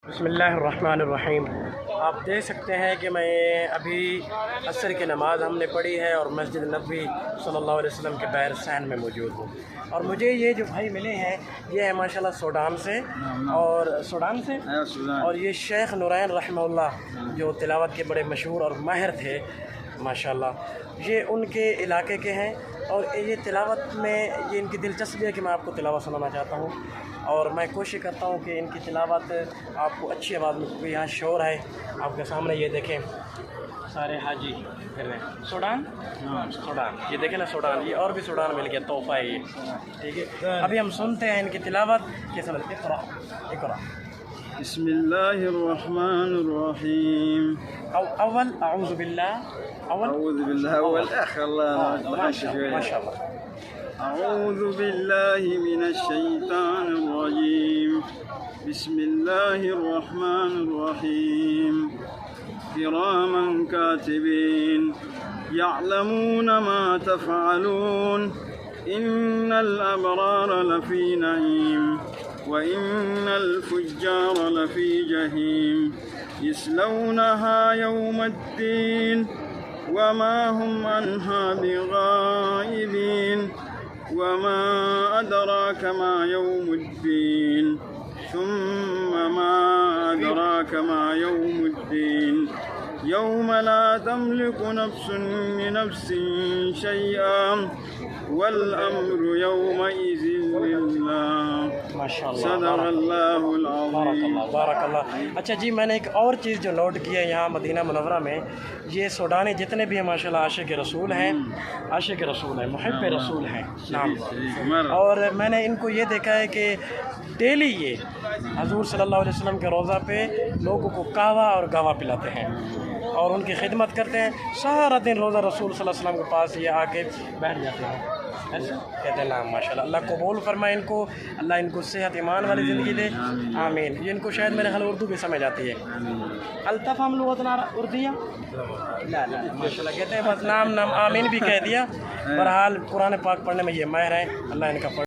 بسم اللہ الرحمن الرحیم۔ آپ دیکھ سکتے ہیں کہ میں ابھی عصر کی نماز ہم نے پڑھی ہے اور مسجد نبوی صلی اللہ علیہ وسلم کے بحر سین میں موجود ہوں، اور مجھے یہ جو بھائی ملے ہیں یہ ہے ماشاءاللہ سوڈان سے، اور یہ شیخ نورین رحمہ اللہ جو تلاوت کے بڑے مشہور اور ماہر تھے ماشاءاللہ، یہ ان کے علاقے کے ہیں، اور یہ تلاوت میں یہ ان کی دلچسپی ہے کہ میں آپ کو تلاوت سنانا چاہتا ہوں، اور میں کوشش کرتا ہوں کہ ان کی تلاوت آپ کو اچھی آواز میں، کیونکہ یہاں شور ہے آپ کے سامنے، یہ دیکھیں سارے حاجی پھر رہے ہیں۔ سوڈان، یہ دیکھیں نا سوڈان، یہ اور بھی سوڈان مل گیا، تحفہ ہے یہ، ٹھیک ہے۔ ابھی ہم سنتے ہیں ان کی تلاوت کیسا لگتا ہے۔ اقرا بسم اللہ الرحمن الرحیم۔ اول اعوذ باللہ، اعوذ باللہ ماشاء اللہ۔ اعوذ باللہ من الشیطان الرجیم، بسم اللہ الرحمن الرحیم۔ کراما کاتبین یعلمون ما تفعلون، ان الابرار لفی نعیم وَإِنَّ الْفُجَّارَ لَفِي جَحِيمٍ يَصْلَوْنَهَا يَوْمَ الدِّينِ وَمَا هُمْ عَنْهَا بِغَائِبِينَ وَمَا أَدْرَاكَ مَا يَوْمُ الدِّينِ ثُمَّ مَا أَدْرَاكَ مَا يَوْمُ الدِّينِ يَوْمَ لَا تَمْلِكُ نَفْسٌ لِنَفْسٍ شَيْئًا والامر یومئذ للہ۔ صدق اللہ العظیم۔ بارک اللہ۔ اچھا جی، میں نے ایک اور چیز جو نوٹ کی ہے یہاں مدینہ منورہ میں، یہ سوڈانی جتنے بھی ہیں ماشاءاللہ عاشق رسول ہیں، عاشق رسول ہیں، محب رسول ہیں نام، اور میں نے ان کو یہ دیکھا ہے کہ ڈیلی یہ حضور صلی اللہ علیہ وسلم کے روضہ پہ لوگوں کو قہوہ اور گاوا پلاتے ہیں اور ان کی خدمت کرتے ہیں، سارا دن روزہ رسول صلی اللہ علیہ وسلم کے پاس یہ آ کے بیٹھ جاتے ہیں، کہتے ہیں نام ماشاءاللہ۔ اللہ قبول فرمائے ان کو، اللہ ان کو صحت ایمان والی زندگی دے، آمین۔ یہ ان کو شاید میرے خیال اردو بھی سمجھ آتی ہے۔ التفہم لغتنا اردیہ، لا ماشاءاللہ کہتے ہیں، بس نام آمین بھی کہہ دیا۔ بہرحال قرآن پاک پڑھنے میں یہ ماہر ہیں، اللہ ان کا